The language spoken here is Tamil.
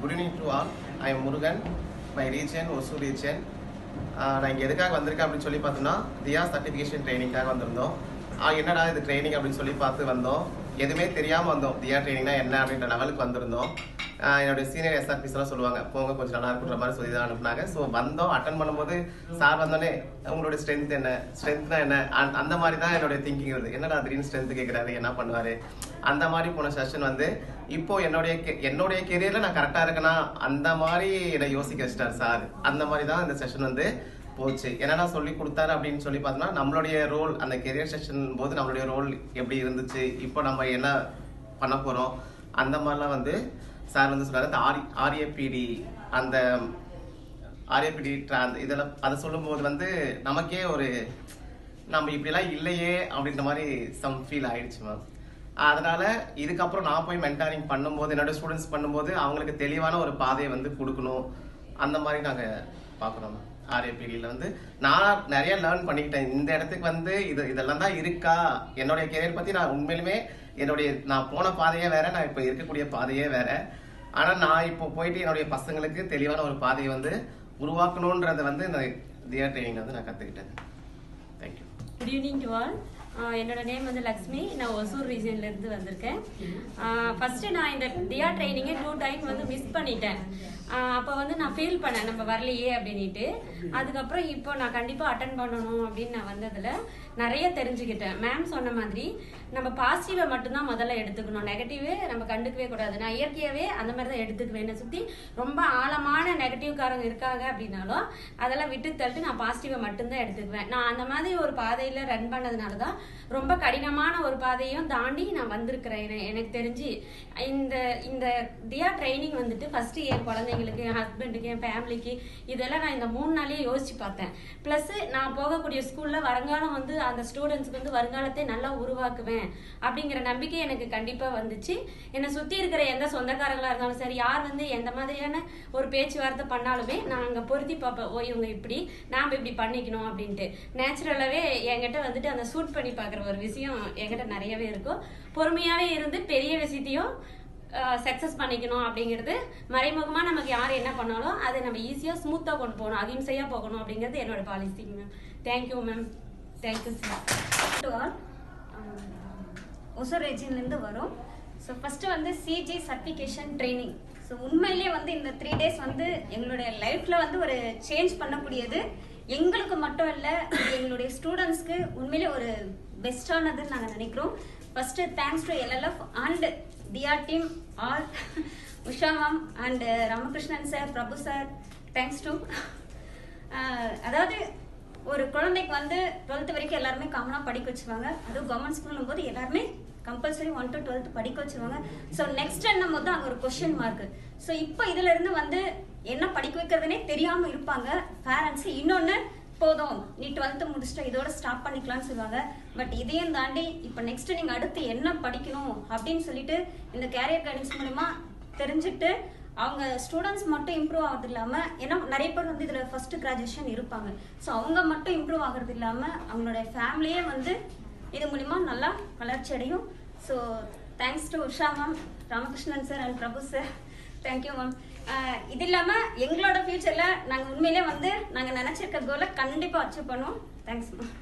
Good evening to all. I am Murugan, my region, Osu region. நான் இங்கே எதுக்காக வந்திருக்கேன் அப்படின்னு சொல்லி பார்த்தோம்னா தியா சர்டிஃபிகேஷன் ட்ரைனிங்காக வந்திருந்தோம். என்னடா இது ட்ரைனிங் அப்படின்னு சொல்லி பார்த்து வந்தோம். எதுவுமே தெரியாமல் வந்தோம். தியா ட்ரைனிங்னா என்ன அப்படின்ற லெவலுக்கு வந்திருந்தோம். என்னுடைய சீனியர் எஸ்ஆர்பிஸ்லாம் சொல்லுவாங்க, போங்க கொஞ்சம் நல்லா இருக்குன்ற மாதிரி சொல்லி தான் அனுப்புனாங்க. ஸோ வந்தோம், அட்டன் பண்ணும்போது சார் வந்தோடனே உங்களுடைய ஸ்ட்ரென்த் என்ன, ஸ்ட்ரென்த்னா என்ன, அந்த மாதிரி தான் என்னுடைய திங்கிங் வருது. என்னடா திடீர்னு ஸ்ட்ரென்த் கேட்குறாரு, என்ன பண்ணுவார், அந்த மாதிரி போன செஷன் வந்து இப்போ என்னுடைய கெரியரில் நான் கரெக்டாக இருக்கேன்னா அந்த மாதிரி என்னை யோசிக்க வச்சிட்டார் சார். அந்த மாதிரி தான் இந்த செஷன் வந்து போச்சு. என்னன்னா சொல்லி கொடுத்தாரு அப்படின்னு சொல்லி பார்த்தோம்னா நம்மளுடைய ரோல் அந்த கெரியர் செஷன் போது நம்மளுடைய ரோல் எப்படி இருந்துச்சு, இப்போ நம்ம என்ன பண்ண போகிறோம், அந்த மாதிரிலாம் வந்து சார் வந்து சொல்கிறார். அந்த ஆர்ஏபிடி அந்த ஆர்ஏபிடி இதெல்லாம் அதை சொல்லும்போது வந்து நமக்கே ஒரு நம்ம இப்படிலாம் இல்லையே அப்படின்ற மாதிரி சம் ஃபீல் ஆயிடுச்சு மேம். அதனால இதுக்கப்புறம் நான் போய் மென்டாரிங் பண்ணும்போது என்னோட ஸ்டூடெண்ட்ஸ் பண்ணும்போது அவங்களுக்கு தெளிவான ஒரு பாதையை வந்து கொடுக்கணும். அந்த மாதிரி நாங்கள் பார்க்குறோம் மேம். ஆர்ஏபிடியில் வந்து நான் நிறைய லேர்ன் பண்ணிக்கிட்டேன். இந்த இடத்துக்கு வந்து இதெல்லாம் தான் இருக்கா. என்னுடைய கெரியர் பற்றி நான் உண்மையிலுமே நான் போன பாதையே வேற, நான் இப்போ இருக்கக்கூடிய பாதையே வேற. ஆனால் நான் இப்போ போயிட்டு என்னுடைய பசங்களுக்கு தெளிவான ஒரு பாதையை வந்து உருவாக்கணுன்றதை வந்து இந்த தியா ட்ரைனிங் வந்து நான் கற்றுக்கிட்டேன். Thank you. Good evening to all. என்னோட நேம் வந்து லக்ஷ்மி. நான் ஒசூர் ரீஜன்லேருந்து வந்திருக்கேன். ஃபஸ்ட்டு நான் இந்த தியா ட்ரைனிங்கை 2 டைம் வந்து மிஸ் பண்ணிட்டேன். அப்போ வந்து நான் ஃபீல் பண்ணேன் நம்ம வரலையே அப்படின்ட்டு. அதுக்கப்புறம் இப்போ நான் கண்டிப்பாக அட்டன் பண்ணணும் அப்படின்னு நான் வந்ததில் நிறைய தெரிஞ்சுக்கிட்டேன். மேம் சொன்ன மாதிரி நம்ம பாசிட்டிவை மட்டும்தான் முதல்ல எடுத்துக்கணும், நெகட்டிவே நம்ம கண்டுக்கவே கூடாது. நான் இயற்கையாகவே அந்த மாதிரி தான் எடுத்துக்குவேன். என்னை சுற்றி ரொம்ப ஆழமான நெகட்டிவ்காரங்க இருக்காங்க அப்படின்னாலும் அதெல்லாம் விட்டு தள்ளிட்டு நான் பாசிட்டிவை மட்டும்தான் எடுத்துக்குவேன். நான் அந்த மாதிரி ஒரு பாதையில் ரன் பண்ணதுனால தான் ரொம்ப கடினமான ஒரு பாதையும் தாண்டி நான் வந்திருக்கிறேன். எனக்கு தெரிஞ்சு இந்த தியா ட்ரைனிங் வந்துட்டு ஃபஸ்ட்டு என் குழந்தைங்களுக்கு, என் ஹஸ்பண்டுக்கு, என் ஃபேமிலிக்கு இதெல்லாம் நான் இந்த 3 நாளையே யோசிச்சு பார்த்தேன். ப்ளஸ் நான் போகக்கூடிய ஸ்கூலில் வருங்காலம் வந்து அந்த ஸ்டூடெண்ட்ஸ்க்கு வந்து வருங்காலத்தை நல்லா உருவாக்குவேன் அப்படிங்கிற நம்பிக்கை எனக்கு கண்டிப்பாக வந்துச்சு. என்னை சுற்றி இருக்கிற எந்த சொந்தக்காரங்களாக இருந்தாலும் சரி, யார் வந்து எந்த மாதிரியான ஒரு பேச்சுவார்த்தை பண்ணாலுமே நான் அங்கே பொருத்தி பார்ப்பேன். ஓ இவங்க இப்படி, நாம் இப்படி பண்ணிக்கணும் அப்படின்ட்டு. நேச்சுரலாகவே என்கிட்ட வந்துட்டு அந்த சூட் பண்ணி பார்க்குற ஒரு விஷயம் என்கிட்ட நிறையவே இருக்கும். பொறுமையாகவே இருந்து பெரிய விஷயத்தையும் சக்ஸஸ் பண்ணிக்கணும் அப்படிங்கிறது, மறைமுகமாக நமக்கு யார் என்ன பண்ணாலும் அதை நம்ம ஈஸியாக ஸ்மூத்தாக கொண்டு போகணும், அகிம்சையாக போகணும் அப்படிங்கிறது என்னோட policy ma'am. Thank you ma'am. Thank you sir. To all. Hosur ரீஜன்லேருந்து வரும். ஸோ ஃபஸ்ட்டு வந்து சிஜி சர்டிஃபிகேஷன் ட்ரைனிங். ஸோ உண்மையிலேயே வந்து இந்த 3 days வந்து எங்களுடைய லைஃப்பில் வந்து ஒரு சேஞ்ச் பண்ணக்கூடியது. எங்களுக்கு மட்டும் இல்லை, எங்களுடைய ஸ்டூடெண்ட்ஸ்க்கு உண்மையிலே ஒரு பெஸ்ட்டானதுன்னு நாங்கள் நினைக்கிறோம். First thanks to LLF and Diya team all, Usha ma'am and Ramakrishnan sir, Prabhu sir, thanks to. அதாவது ஒரு குழந்தைக்கு வந்து 12th வரைக்கும் எல்லாருமே காமனாக படிக்க வச்சுருவாங்க. அதுவும் கவர்மெண்ட் ஸ்கூலும் போது எல்லாருமே கம்பல்சரி 1 to 12th படிக்க வச்சுருவாங்க. ஸோ நெக்ஸ்ட் என்னும் போது அங்கே ஒரு கொஸ்டின் மார்க்கு. ஸோ இப்போ இதிலிருந்து வந்து என்ன படிக்க வைக்கிறதுனே தெரியாமல் இருப்பாங்க பேரண்ட்ஸ். இன்னொன்று, போதும் நீ 12th முடிச்சுட்டு இதோட ஸ்டாப் பண்ணிக்கலாம்னு சொல்லுவாங்க. பட் இதையும் தாண்டி இப்போ நெக்ஸ்ட் நீங்கள் அடுத்து என்ன படிக்கணும் அப்படின்னு சொல்லிட்டு இந்த கேரியர் கைடன்ஸ் மூலமா தெரிஞ்சுட்டு அவங்க ஸ்டூடெண்ட்ஸ் மட்டும் இம்ப்ரூவ் ஆகிறது இல்லாமல், ஏன்னா நிறைய பேர் வந்து இதில் ஃபர்ஸ்ட் கிராஜுவேஷன் இருப்பாங்க. ஸோ அவங்க மட்டும் இம்ப்ரூவ் ஆகிறது இல்லாமல் அவங்களோட ஃபேமிலியே வந்து இது மூலிமா நல்லா வளர்ச்சி அடையும். So thanks to Usha ma'am, Ramakrishnan sir and Prabhu sir, thank you ma'am. இது இல்லாமல் எங்களோட ஃபியூச்சரில் நாங்கள் உண்மையிலே வந்து நாங்கள் நினச்சிருக்க கோலை கண்டிப்பாக அச்சீவ் பண்ணுவோம். Thanks ma'am.